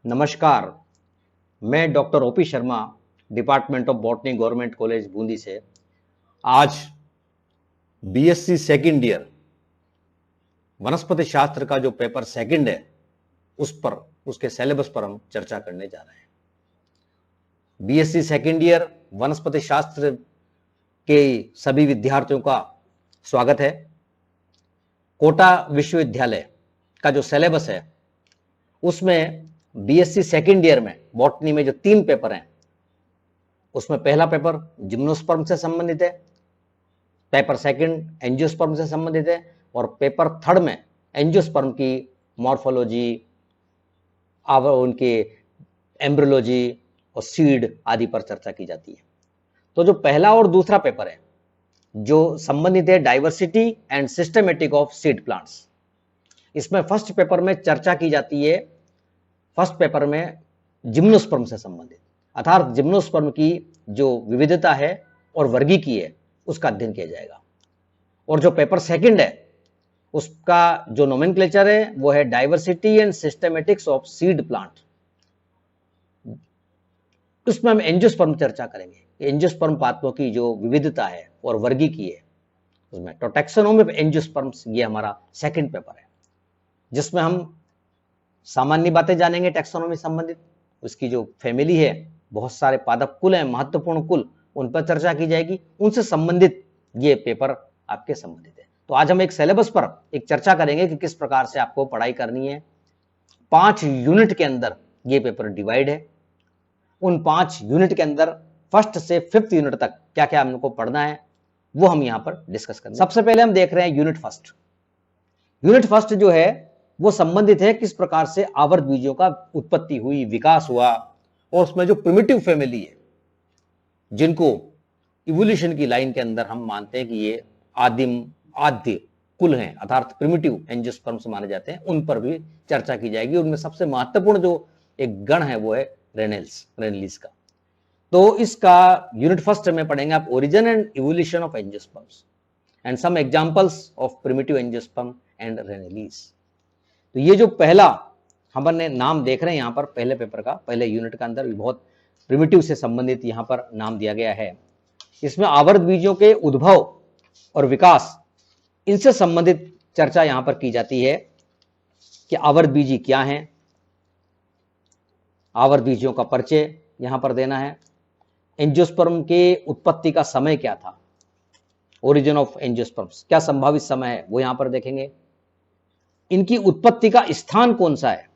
नमस्कार, मैं doctor OP Sharma, department of botany, government college Bundi से आज बीएससी सेकंड ईयर वनस्पति शास्त्र का जो पेपर सेकंड है उसके सिलेबस पर हम चर्चा करने जा रहे हैं। बीएससी सेकंड ईयर वनस्पति शास्त्र के सभी विद्यार्थियों का स्वागत है। कोटा विश्वविद्यालय का जो सिलेबस है उसमें बीएससी सेकंड ईयर में बॉटनी में जो 3 पेपर हैं उसमें पहला पेपर जिम्नोस्पर्म से संबंधित है, पेपर सेकंड एंजियोस्पर्म से संबंधित है और पेपर थर्ड में एंजियोस्पर्म की मॉर्फोलॉजी, उनके एम्ब्रियोलॉजी और सीड आदि पर चर्चा की जाती है। तो जो पहला और दूसरा पेपर है जो संबंधित है diversity and systematic of seed plants, इसमें फर्स्ट पेपर में चर्चा की जाती है, फर्स्ट पेपर में जिम्नोस्पर्म से संबंधित अर्थात जिम्नोस्पर्म की जो विविधता है और वर्गीकीय है उसका अध्ययन किया जाएगा। और जो पेपर सेकंड है उसका जो नोमेनक्लेचर है वो है diversity and systematics of seed plant. उसमें हम एंजियोस्पर्म चर्चा करेंगे, एंजियोस्पर्म पात्रों की जो विविधता है और वर्गीकीय है उसमें। तो टैक्सोनॉमी ऑफ एंजियोस्पर्म्स ये हमारा सेकंड पेपर है जिसमें हम सामान्य बातें जानेंगे टैक्सोनॉमी संबंधित, उसकी जो फैमिली है, बहुत सारे पादप कुल हैं, महत्वपूर्ण कुल, उन पर चर्चा की जाएगी, उनसे संबंधित ये पेपर आपके संबंधित है। तो आज हम एक सिलेबस पर एक चर्चा करेंगे कि किस प्रकार से आपको पढ़ाई करनी है। 5 यूनिट के अंदर ये पेपर डिवाइड है। उन 5 यूनिट के अंदर फर्स्ट से 5th यूनिट तक क्या क्या हमको पढ़ना है वो हम यहां पर डिस्कस करेंगे। सबसे पहले हम देख रहे हैं यूनिट फर्स्ट। यूनिट फर्स्ट जो है वो संबंधित है किस प्रकार से आवर्त बीजों का उत्पत्ति हुई, विकास हुआ, और उसमें जो प्रिमिटिव फैमिली है जिनको इवोल्यूशन की लाइन के अंदर हम मानते हैं कि ये आद्य कुल हैं अर्थात प्रिमिटिव एंजियोस्पर्म्स माने जाते हैं, उन पर भी चर्चा की जाएगी। उनमें सबसे महत्वपूर्ण जो एक गण है वो है रेनेलिस का। तो इसका यूनिट फर्स्ट में पढ़ेंगे आप origin and evolution of angiosperms and some examples of primitive angiosperm and Ranales. तो ये जो पहला हमने नाम देख रहे हैं यहां पर पहले पेपर का, पहले यूनिट का अंदर भी बहुत प्रिमिटिव से संबंधित यहां पर नाम दिया गया है। इसमें आवर्त बीजों के उद्भव और विकास इनसे संबंधित चर्चा यहां पर की जाती है कि आवर्त बीजी क्या हैं, आवर्त बीजों का परिचय यहां पर देना है, एंजियोस्पर्म के उत्पत्ति का समय क्या था, ओरिजिन ऑफ एंजियोस्पर्म्स क्या संभावित समय है वो यहां पर देखेंगे, इनकी उत्पत्ति का स्थान कौन सा है,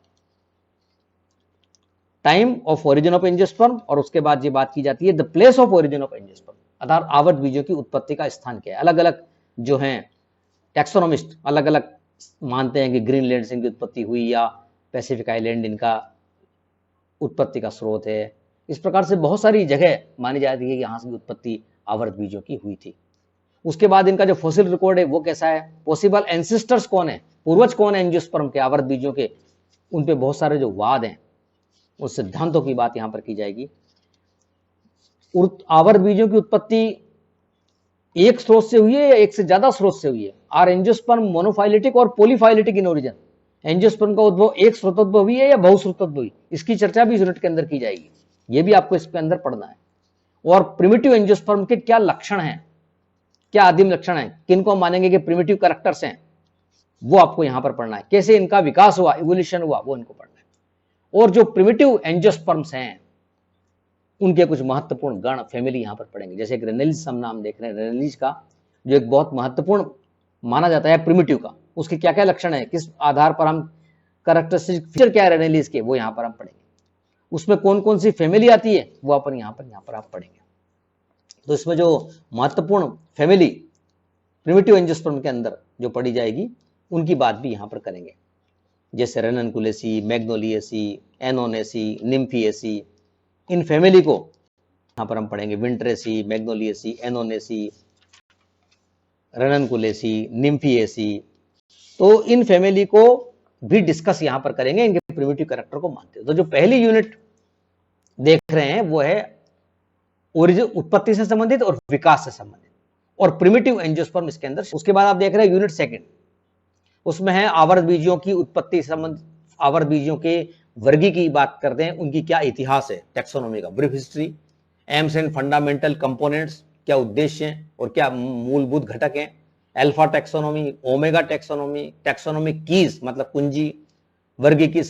time of origin of angiosperm, और उसके बाद ये बात की जाती है the place of origin of angiosperm अर्थात आवर्त बीजों की उत्पत्ति का स्थान क्या है। अलग अलग जो हैं टैक्सोनोमिस्ट अलग अलग मानते हैं कि ग्रीनलैंड से इनकी उत्पत्ति हुई या पैसिफिक आइलैंड इनका उत्पत्ति का स्रोत है। इस प्रकार से बहुत सारी जगह मानी जाती है कि यहां से उत्पत्ति आवर्त बीजों की हुई थी। उसके बाद इनका जो फॉसिल रिकॉर्ड है वो कैसा है, पॉसिबल एंसेस्टर्स कौन है, पूर्वज कौन है एंजियोस्पर्म के, आवर्त बीजों के, उन पे बहुत सारे जो वाद हैं उस सिद्धांतों की बात यहां पर की जाएगी। आवर्त बीजों की उत्पत्ति एक स्रोत से हुई है या एक से ज्यादा स्रोत से हुई है, आर एंजियोस्पर्म मोनोफाइलेटिक और पॉलीफाइलेटिक इन ओरिजिन, एंजियोस्पर्म का उद्भव एक स्रोतोद्भव हुई है या बहुस्रोतोद्भव हुई, इसकी चर्चा भी इस यूनिट के अंदर की जाएगी। यह भी आपको इसके अंदर पढ़ना है। और प्रिमिटिव एंजियोस्पर्म के क्या लक्षण हैं, क्या आदिम लक्षण हैं, किनको मानेंगे कि प्रिमिटिव कैरेक्टर्स हैं, वो आपको यहां पर पढ़ना है। कैसे इनका विकास हुआ, इवोल्यूशन हुआ, वो इनको पढ़ना है। और जो प्रिमिटिव एंजियोस्पर्म्स हैं उनके कुछ महत्वपूर्ण गण फैमिली यहां पर पढ़ेंगे। जैसे एक रेनेलिस हम नाम देख रहे हैं, रेनेलिस का जो एक बहुत महत्वपूर्ण माना जाता है प्रिमिटिव का, उसके क्या क्या लक्षण है, किस आधार पर हम कैरेक्टरिस्टिक फीचर क्या है रेनेलिस के, वो यहां पर हम पढ़ेंगे। उसमें कौन कौन सी फैमिली आती है वो अपन यहां पर आप पढ़ेंगे। तो इसमें जो महत्वपूर्ण फैमिली प्रिमिटिव एंजियोस्पर्म के अंदर जो पढ़ी जाएगी उनकी बात भी यहां पर करेंगे। जैसे रेननकुलेसी, मैग्नोलिएसी, एनोनेसी, निम्फिएसी, इन फैमिली को यहां पर हम पढ़ेंगे। विंट्रेसी, मैग्नोलिएसी, एनोनेसी, रेननकुलेसी, निम्फिएसी, तो इन फैमिली को भी डिस्कस यहां पर करेंगे, इनके प्रिमिटिव कैरेक्टर को मानते हैं। तो जो पहली यूनिट देख रहे हैं वो है ओरिजिन, उत्पत्ति से संबंधित और विकास से संबंधित, और प्रिमिटिव एंजियोस्पर्म इसके अंदर। उसके बाद आप देख रहे हैं यूनिट सेकंड, उसमें है आवर्त बीजों की उत्पत्ति संबंध, आवर्त बीजों के वर्गी की बात करते हैं, उनकी क्या इतिहास है टैक्सोनॉमी का, brief history, AIIMS and fundamental components, क्या उद्देश्य हैं और क्या मूलभूत घटक हैं, alpha taxonomy, omega taxonomy, taxonomy keys मतलब कुंजी, वर्गी की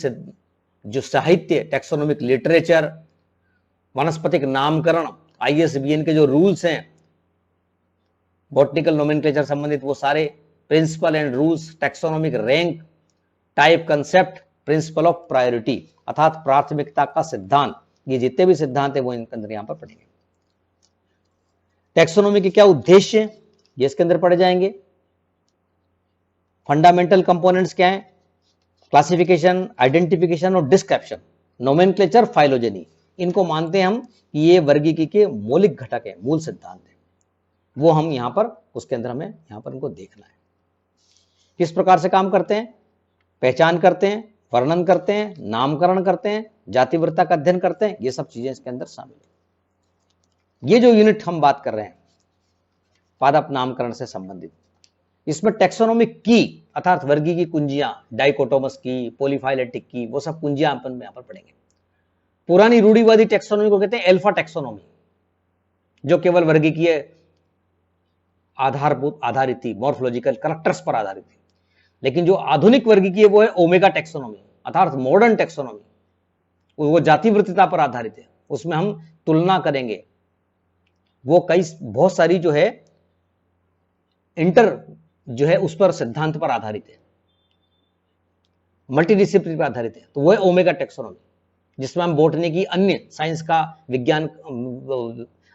जो साहित्य टैक्सोनॉमिक लिटरेचर, वनस्पतिक नामकरण, आईएसबीएन के जो रूल्स हैं बॉटनिकल नोमेनक्लेचर संबंधित वो सारे, principle and rules, taxonomic rank, type concept, principle of priority अर्थात प्राथमिकता का सिद्धांत, ये जितने भी सिद्धांत है वो इनके अंदर यहां पर पढ़ेंगे। टैक्सोनॉमी के क्या उद्देश्य है ये इसके अंदर पढ़े जाएंगे। फंडामेंटल कंपोनेंट्स क्या है, क्लासिफिकेशन, आइडेंटिफिकेशन और डिस्क्रिप्शन, नोमेनक्लेचर, फाइलोजेनी, इनको मानते हैं हम कि ये वर्गीकी के मौलिक घटक है, मूल सिद्धांत है, वो हम यहां पर उसके अंदर हमें यहां पर इनको देखना है। किस प्रकार से काम करते हैं, पहचान करते हैं, वर्णन करते हैं, नामकरण करते हैं, जातिवृत्ता का अध्ययन करते हैं, ये सब चीजें इसके अंदर शामिल है। ये जो यूनिट हम बात कर रहे हैं पादप नामकरण से संबंधित, इसमें टैक्सोनॉमिक की अर्थात वर्गी की कुंजियां, डाइकोटोमस की, पॉलीफाइलेटिक की, वो सब कुंजियां अपन यहां पर पढ़ेंगे। पुरानी रूढ़िवादी टैक्सोनॉमी को कहते हैं अल्फा टैक्सोनॉमी, जो केवल वर्गीकीय आधारित थी, मॉर्फोलॉजिकल कैरेक्टर्स पर आधारित थी। लेकिन जो आधुनिक वर्गीकीय वो है ओमेगा टैक्सोनॉमी अर्थात मॉडर्न टैक्सोनॉमी, वो जातिवृत्तिता पर आधारित है। उसमें हम तुलना करेंगे, वो बहुत सारी जो है जो है उस पर सिद्धांत पर आधारित है, मल्टीडिसिप्लिन पर आधारित है, तो वो है ओमेगा टैक्सोनॉमी, जिसमें हम बोटनी की अन्य साइंस का विज्ञान,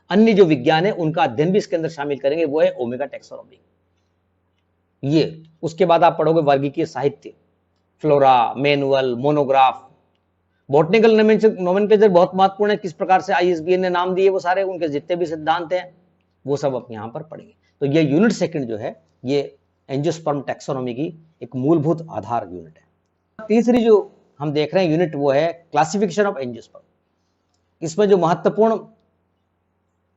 अन्य जो विज्ञान है उनका अध्ययन भी इसके अंदर शामिल करेंगे, वो है ओमेगा टैक्सोनॉमी। ये उसके बाद आप पढ़ोगे वर्गीकीय साहित्य, flora, manual, monograph, botanical nomenclature बहुत महत्वपूर्ण है, किस प्रकार से आईएसबीएन ने नाम दिए वो सारे, उनके जितने भी सिद्धांत हैं वो सब आप यहां पर पढ़ेंगे। तो ये यूनिट सेकंड जो है ये एंजियोस्पर्म टैक्सोनॉमी की एक मूलभूत आधार यूनिट है। तीसरी जो हम देख रहे हैं यूनिट वो है क्लासिफिकेशन ऑफ एंजियोस्पर्म। इसमें जो महत्वपूर्ण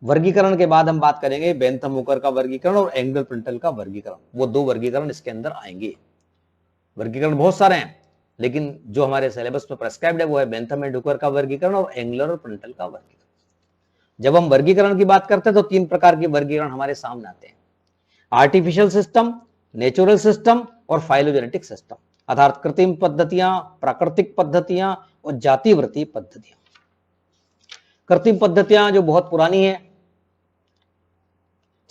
वर्गीकरण के बाद हम बात करेंगे बेंथम हुकर का वर्गीकरण और एंगलर प्रिंटल का वर्गीकरण, वो दो वर्गीकरण इसके अंदर आएंगे। वर्गीकरण बहुत सारे हैं, लेकिन जो हमारे सिलेबस में प्रेस्क्राइब्ड है वो है बेंथम एंड हुकर का वर्गीकरण और एंगलर और प्रिंटल का वर्गीकरण। जब हम वर्गीकरण की बात करते हैं तो तीन प्रकार के वर्गीकरण हमारे सामने आते हैं, आर्टिफिशियल सिस्टम, नेचुरल सिस्टम और फाइलोजेनेटिक सिस्टम, अर्थात कृत्रिम पद्धतियां, प्राकृतिक पद्धतियां और जातिवृत्तीय पद्धतियां। कृत्रिम पद्धतियां जो बहुत पुरानी है,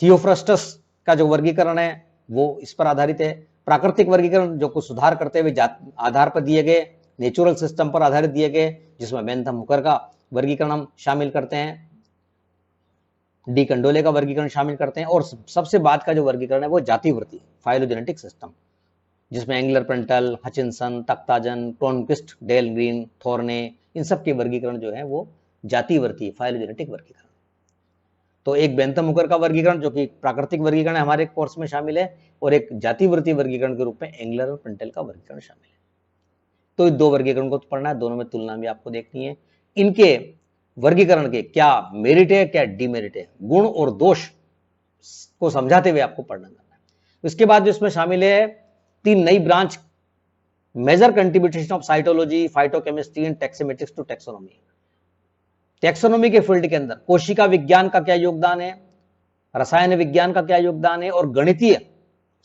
थियोफ्रस्टस का जो वर्गीकरण है वो इस पर आधारित है। प्राकृतिक वर्गीकरण जो कुछ सुधार करते हुए आधार पर दिए गए, नेचुरल सिस्टम पर आधारित दिए गए, जिसमें बेंथम हुकर का वर्गीकरण हम शामिल करते हैं, डी कंडोले का वर्गीकरण शामिल करते हैं, और सबसे बाद का जो वर्गीकरण है वो जातिवृत्ति फाइलोजेनेटिक सिस्टम, जिसमें Engler Prantl, Hutchinson, Takhtajan, Cronquist, Dahlgren, Thorne, इन सब के वर्गीकरण जो है वो जातिवृत्ति फाइलोजेनेटिक वर्गीकरण। तो एक बेंथम हुकर का वर्गीकरण जो कि प्राकृतिक वर्गीकरण हमारे कोर्स में शामिल है, और एक जातिवृत्तीय वर्गीकरण के रूप में एंगलर और प्रिंटल का वर्गीकरण शामिल है। तो दो वर्गीकरण को पढ़ना है, दोनों में तुलना भी आपको देखनी है। इनके वर्गीकरण के क्या मेरिट है, क्या डिमेरिट है, गुण और दोष को समझाते हुए आपको पढ़ना करना है। उसके बाद जो इसमें शामिल है तीन नई branch, major contribution of cytology, phytochemistry and taxometrics to taxonomy. Taxonomy के फील्ड के अंदर कोशिका विज्ञान का क्या योगदान है, रसायन विज्ञान का क्या योगदान है, और गणितीय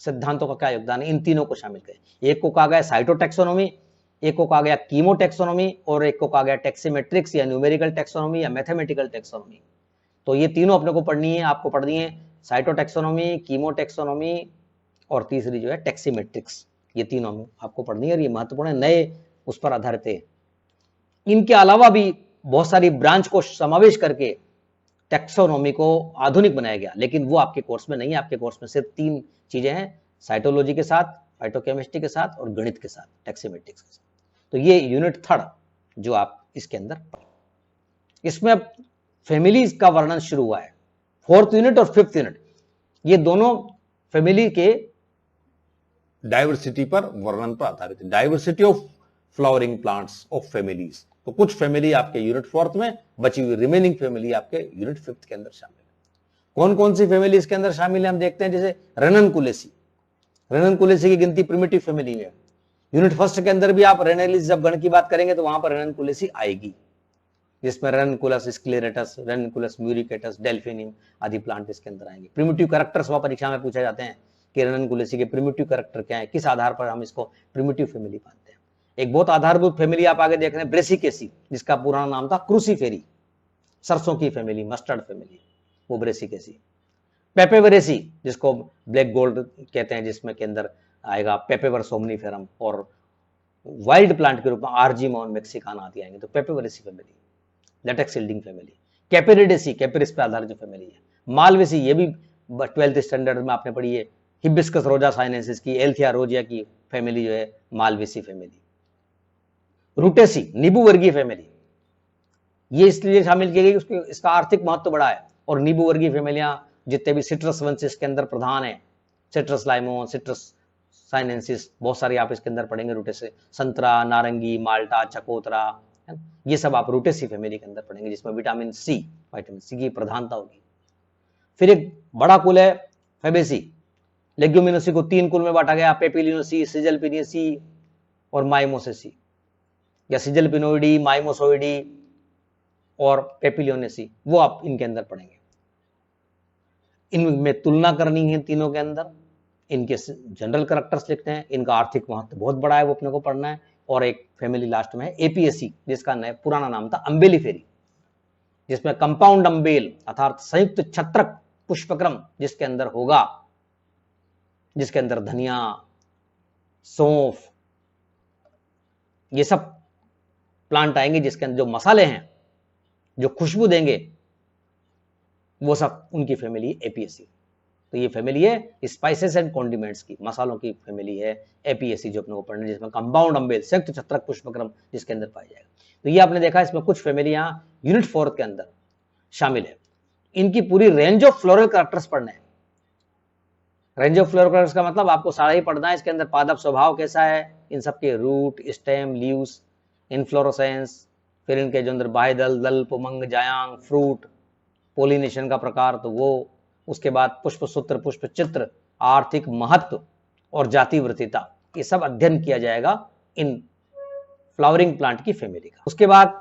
सिद्धांतों का क्या योगदान है, इन तीनों को शामिल करें। एक को कहा गया साइटोटैक्सोनॉमी, एक को कहा गया कीमोटैक्सोनॉमी, और एक को कहा गया टैक्सीमेट्रिक्स या न्यूमेरिकल टैक्सोनॉमी या मैथमेटिकल टैक्सोनॉमी। तो ये तीनों अपने को पढ़नी है, आपको पढ़नी है साइटोटैक्सोनॉमी, कीमोटैक्सोनॉमी और तीसरी जो है टैक्सीमेट्रिक्स। ये तीनों आपको पढ़नी है और ये महत्वपूर्ण है, नए उस पर आधारित है। इनके अलावा भी बहुत सारी ब्रांच को समावेश करके टैक्सोनॉमी को आधुनिक बनाया गया, लेकिन वो आपके कोर्स में नहीं है। आपके कोर्स में सिर्फ तीन चीजें हैं, साइटोलॉजी के साथ, फाइटोकेमिस्ट्री के साथ और गणित के साथ, टैक्सीमेट्रिक्स के साथ। तो ये यूनिट थर्ड जो आप इसके अंदर इसमें फैमिलीज का वर्णन शुरू हुआ है। फोर्थ यूनिट और फिफ्थ यूनिट ये दोनों फैमिली के डाइवर्सिटी पर वर्णन पर आधारित है, diversity of flowering plants of families. तो कुछ फैमिली आपके यूनिट फोर्थ में, बची हुई रिमेनिंग फैमिली आपके यूनिट फिफ्थ के अंदर शामिल है। कौन कौन सी फैमिली इसके अंदर शामिल है हम देखते हैं। जैसे रेननकुलेसी, रेननकुलेसी की गिनती प्रिमिटिव फैमिली में, यूनिट फर्स्ट के अंदर भी आप रेनेलिस जब गण की बात करेंगे तो वहां पर रेनकुलेसी आएगी, जिसमें रेनकुलस स्क्लेरेटस, रेनकुलस म्यूरिकेटस, डेल्फिनियम आदि प्लांट इसके अंदर आएंगे। प्रिमिटिव कैरेक्टर्स वहां परीक्षा में पूछे जाते हैं कि रेनकुलेसी के प्रिमिटिव कैरेक्टर क्या है, किस आधार पर हम इसको प्रिमिटिव फैमिली मानते हैं। एक बहुत आधारभूत फैमिली आप आगे देख रहे हैं ब्रेसिकेसी, जिसका पुराना नाम था क्रूसीफेरी, सरसों की फैमिली, मस्टर्ड फैमिली, वो ब्रेसिकेसी। पेपेवरेसी जिसको ब्लैक गोल्ड कहते हैं, जिसमें के अंदर आएगा पेपेवर सोमनीफेरम, और वाइल्ड प्लांट के रूप में आर्जीमोन मेक्सिकाना आदि आएंगे। तो Papaveraceae family, latex yielding family. Capparidaceae, Capparis पे आधारित जो फैमिली है। मालवेसी, ये भी 12th स्टैंडर्ड में आपने पढ़ी है। हिबिस्कस रोजा साइनेंसिस की, एल्थिया रोजिया की फैमिली जो है मालवेसी फैमिली। रूटेसी, नींबू वर्गीय फैमिली, ये इसलिए शामिल की गई उसके इसका आर्थिक महत्व बड़ा है, और नींबू वर्गीय फैमिलियां जितने भी सिट्रस वंश इसके अंदर प्रधान है, सिट्रस लाइमोन, सिट्रस साइनेंसिस, बहुत सारे आप इसके अंदर पढ़ेंगे रूटेसी। संतरा, नारंगी, माल्टा, चकोतरा, ये सब आप रूटेसी फैमिली के अंदर पढ़ेंगे, जिसमें विटामिन सी की प्रधानता होगी। फिर एक बड़ा कुल है फैबेसी। लेग्यूमिनोसी को 3 कुल में बांटा गया, पेपिलिनोसी, सिजलपिनियसी और माइमोसेसी, या सिजलपिनोइडी, माइमोसोइडी और पेपिलियोनेसी, वो आप इनके अंदर पढ़ेंगे। इनमें तुलना करनी है तीनों के अंदर, इनके जनरल कैरेक्टर्स लिखते हैं, इनका आर्थिक महत्व बहुत बड़ा है, वो अपने को पढ़ना है। और एक फैमिली लास्ट में है एपीएसी, जिसका पुराना नाम था अम्बेलिफेरी, जिसमें कंपाउंड अम्बेल अर्थात संयुक्त छत्रक पुष्पक्रम जिसके अंदर होगा, जिसके अंदर धनिया, सौंफ, ये सब प्लांट आएंगे, जिसके अंदर जो मसाले हैं जो खुशबू देंगे वो सब उनकी फैमिली एपीएसी। तो ये फैमिली है स्पाइसेस एंड कॉन्डिमेंट्स की, मसालों की फैमिली है एपीएसी, जो अपने को पढ़ना, जिसमें कंपाउंड अम्बेल संयुक्त छत्रक पुष्पक्रम जिसके अंदर पाया जाएगा। तो ये आपने देखा, इसमें कुछ फैमिलियां यूनिट 4 के अंदर शामिल है। इनकी पूरी रेंज ऑफ फ्लोरल कैरेक्टर्स पढ़ने हैं। रेंज ऑफ फ्लोरल कैरेक्टर्स का मतलब आपको सारा ही पढ़ना है। इसके अंदर पादप स्वभाव कैसा है, इन सबके रूट, स्टेम, लीव्स, इन्फ्लोरोसेंस, फिर इनके जो अंदर बाह्य दल, दल, पुमंग, जायांग, फ्रूट, पोलिनेशन का प्रकार, तो वो, उसके बाद पुष्प सूत्र, पुष्प चित्र, आर्थिक महत्व और जाति वृत्तिता, ये सब अध्ययन किया जाएगा इन फ्लावरिंग प्लांट की फैमिली का। उसके बाद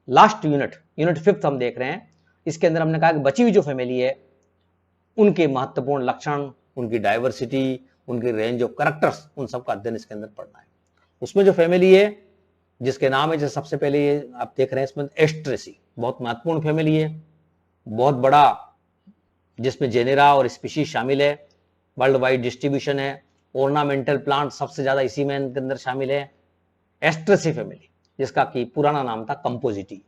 लास्ट यूनिट 5th हम देख रहे हैं। इसके अंदर हमने कहा कि बची हुई जो फैमिली है उनके महत्वपूर्ण लक्षण, उनकी डाइवर्सिटी, उनकी रेंज ऑफ कैरेक्टर्स, उन सब का अध्ययन इसके अंदर पढ़ना है। उसमें जो फैमिली है जिसके नाम है, जैसे सबसे पहले ये आप देख रहे हैं इसमें एस्ट्रेसी, बहुत महत्वपूर्ण फैमिली है, बहुत बड़ा, जिसमें जेनेरा और स्पीशीज शामिल है, वर्ल्ड वाइड डिस्ट्रीब्यूशन है। ऑर्नामेंटल प्लांट सबसे ज्यादा इसी में इनके अंदर शामिल है। एस्ट्रेसी फैमिली, जिसका कि पुराना नाम था कंपोजिटी,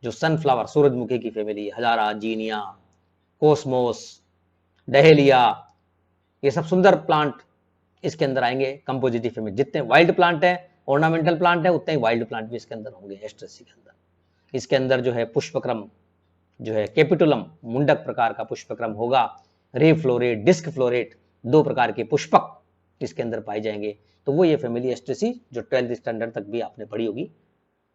जो सनफ्लावर, सूरजमुखी की फैमिली, हजारा, जीनिया, कोस्मोस, डहेलिया, ये सब सुंदर प्लांट इसके अंदर आएंगे कंपोजिटी फैमिली। जितने वाइल्ड प्लांट है, ऑर्नामेंटल प्लांट है, उतने ही वाइल्ड प्लांट भी इसके अंदर होंगे एस्ट्रेसी के अंदर। इसके अंदर जो है पुष्पक्रम जो है कैपिटुलम, मुंडक प्रकार का पुष्पक्रम होगा। रे फ्लोरेट, डिस्क फ्लोरेट, 2 प्रकार के पुष्पक इसके अंदर पाए जाएंगे। तो वो ये फैमिली एस्ट्रेसी जो 12th स्टैंडर्ड तक भी आपने पढ़ी होगी।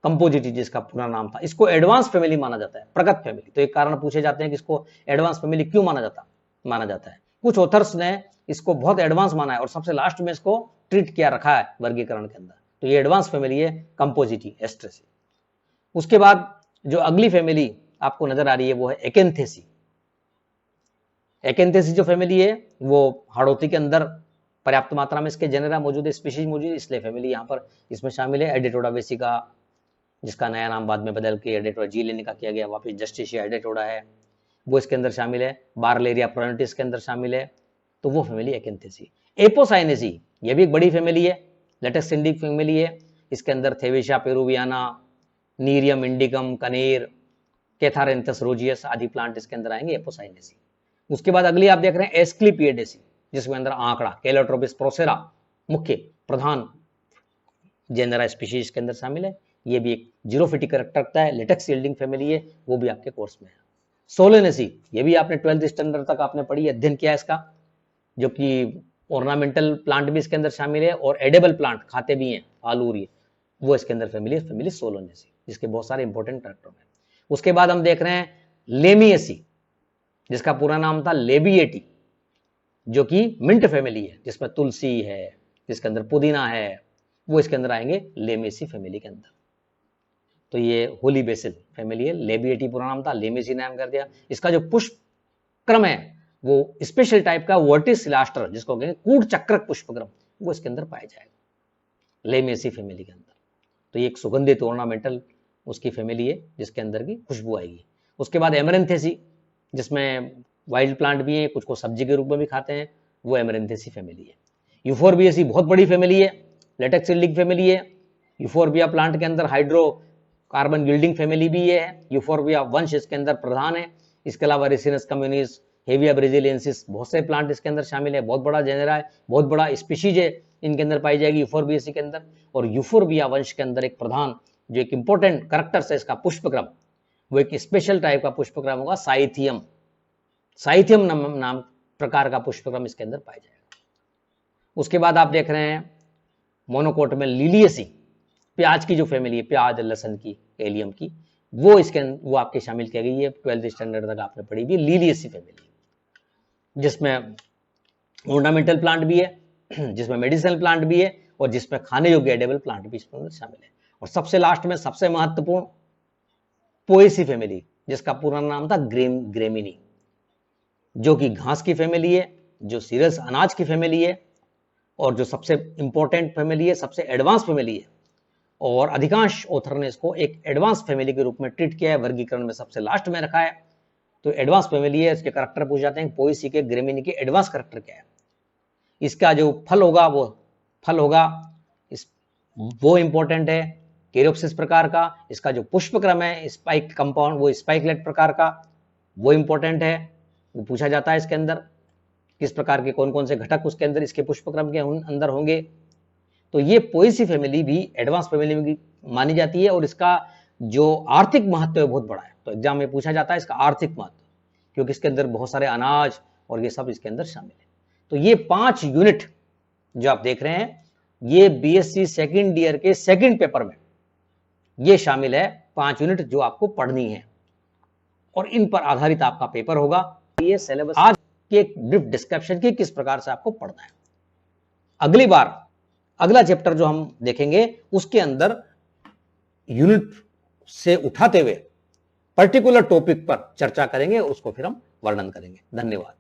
कंपोजिटी जिसका पूरा नाम था, इसको एडवांस फैमिली माना जाता है, प्रगत फैमिली। तो एक कारण पूछे जाते हैं कि इसको एडवांस फैमिली क्यों माना जाता है। कुछ ऑथर्स ने इसको बहुत एडवांस माना है और सबसे लास्ट में इसको ट्रीट किया रखा है वर्गीकरण के अंदर। तो ये एडवांस फैमिली है कंपोजिटी एस्ट्रेसी। उसके बाद जो अगली फैमिली आपको नजर आ रही है वो है एकेंथेसी। एकेंथेसी जो फैमिली है वो हाड़ौती के अंदर पर्याप्त मात्रा में इसके जेनेरा मौजूद है, स्पीशीज मौजूद है, इसलिए फैमिली यहाँ पर इसमें शामिल है। एडेटोडा वेसिका, जिसका नया नाम बाद में बदल के एडेटोडा जीलेनिका किया गया, वापस जस्टिशिया एडेटोडा है, वो इसके अंदर शामिल है। बार्लेरिया प्रोनेटिस के अंदर शामिल है। तो वो फैमिली एकेंथेसी। एपोसाइनेसी, ये भी एक बड़ी फैमिली है, लेटेक्स इंडिक फैमिली है। इसके अंदर थेवेशिया पेरुवियाना, नीरियम इंडिकम, कनेर, कैथारेंथस रोजियस आदि प्लांट इसके अंदर आएंगे एपोसाइनेसी। उसके बाद अगली आप देख रहे हैं एस्क्लिपिएडेसी, जिसमें अंदर आंकड़ा कैलोट्रोपिस प्रोसेरा मुख्य प्रधान जेनेरा स्पीशीज के अंदर शामिल है। ये भी एक जीरोफिटिक कैरेक्टर रखता है, लेटेक्स यील्डिंग फैमिली है, वो भी आपके कोर्स में है। सोलेनेसी, ये भी आपने 12th स्टैंडर्ड तक आपने पढ़ी, अध्ययन किया है इसका, जो कि ऑर्नामेंटल प्लांट भी इसके अंदर शामिल है और एडेबल प्लांट खाते भी हैं, आलूरी, वो इसके अंदर फैमिली सोलोनेसी, जिसके बहुत सारे इंपॉर्टेंट कैरेक्टर हैं। उसके बाद हम देख रहे हैं लेमिएसी, जिसका पूरा नाम था लेबिएटी, जो कि मिंट फैमिली है, जिसमें तुलसी है, जिसके अंदर पुदीना है, वो इसके अंदर आएंगे लेमेसी फैमिली के अंदर। तो ये होली बेसिल फैमिली है, लेबिएटी पूरा नाम था, लेमेसी नाम कर दिया। इसका जो पुष्प क्रम है वो स्पेशल टाइप का वर्टिसिलास्टर, जिसको कहेंगे कूट चक्रक पुष्प क्रम, वो इसके अंदर पाया जाएगा लेमेसी फैमिली के अंदर। तो ये एक सुगंधित ऑर्नामेंटल उसकी फैमिली है जिसके अंदर की खुशबू आएगी। उसके बाद एमरेंथेसी, जिसमें वाइल्ड प्लांट भी है, कुछ को सब्जी के रूप में भी खाते हैं, वो एमरेंथेसी फैमिली है। यूफोरबिएसी बहुत बड़ी फैमिली है, लेटेक्स लीग फैमिली है। यूफोरबिया प्लांट के अंदर हाइड्रो कार्बन गिल्डिंग फैमिली भी ये है। यूफोरबिया वंश इसके अंदर प्रधान है। इसके अलावा रिसिनस कम्युनिस, हेविया ब्राजीलियंसिस, बहुत से प्लांट इसके अंदर शामिल है। बहुत बड़ा जेनेरा है, बहुत बड़ा स्पीशीज है इनके अंदर पाई जाएगी यूफोरबिएसी के अंदर। और यूफोरबिया वंश के अंदर एक प्रधान जो एक इंपॉर्टेंट कैरेक्टर्स है इसका पुष्पक्रम, वो एक स्पेशल टाइप का पुष्पक्रम होगा साइथियम। साइथियम नाम प्रकार का पुष्पक्रम इसके अंदर पाया जाएगा। उसके बाद आप देख रहे हैं मोनोकोट में लिलियसी, प्याज की जो फैमिली है, प्याज लहसन की, एलियम की, वो इसके वो आपके शामिल की गई है। 12th स्टैंडर्ड तक आपने पढ़ी भी लिलियसी फैमिली, जिसमें ऑर्नामेंटल प्लांट भी है, जिसमें मेडिसिनल प्लांट भी है, और जिसमें खाने योग्य एडेबल प्लांट भी इसमें शामिल है। और सबसे लास्ट में सबसे महत्वपूर्ण पोएसी फैमिली, जिसका पूरा नाम था ग्रेमिनी, जो कि घास की फैमिली है, जो सीरियल्स अनाज की फैमिली है, और जो सबसे इंपॉर्टेंट फैमिली है, सबसे एडवांस फैमिली है। और अधिकांश ऑथर ने इसको एक एडवांस फैमिली के रूप में ट्रीट किया है, वर्गीकरण में सबसे लास्ट में रखा है। तो एडवांस फैमिली है, इसके करैक्टर पूछ जाते हैं पोएसी के, ग्रेमिनी के एडवांस करैक्टर क्या है। इसका जो फल होगा वो इंपॉर्टेंट है, कैरियोप्सिस प्रकार का। इसका जो पुष्पक्रम है स्पाइक कंपाउंड, वो स्पाइकलेट प्रकार का, वो इंपॉर्टेंट है, वो पूछा जाता है इसके अंदर किस प्रकार के कौन कौन से घटक उसके अंदर इसके पुष्पक्रम के अंदर होंगे। तो ये पोएसी फैमिली भी एडवांस फैमिली में मानी जाती है, और इसका जो आर्थिक महत्व है बहुत बड़ा है। तो एग्जाम में पूछा जाता है इसका आर्थिक महत्व, क्योंकि इसके अंदर बहुत सारे अनाज और ये सब इसके अंदर शामिल है। तो ये 5 यूनिट जो आप देख रहे हैं, ये बीएससी सेकेंड ईयर के सेकेंड पेपर में ये शामिल है। 5 यूनिट जो आपको पढ़नी है, और इन पर आधारित आपका पेपर होगा। ये सिलेबस आज के ब्रीफ डिस्क्रिप्शन की किस प्रकार से आपको पढ़ना है। अगली बार अगला चैप्टर जो हम देखेंगे उसके अंदर यूनिट से उठाते हुए पर्टिकुलर टॉपिक पर चर्चा करेंगे, उसको फिर हम वर्णन करेंगे। धन्यवाद।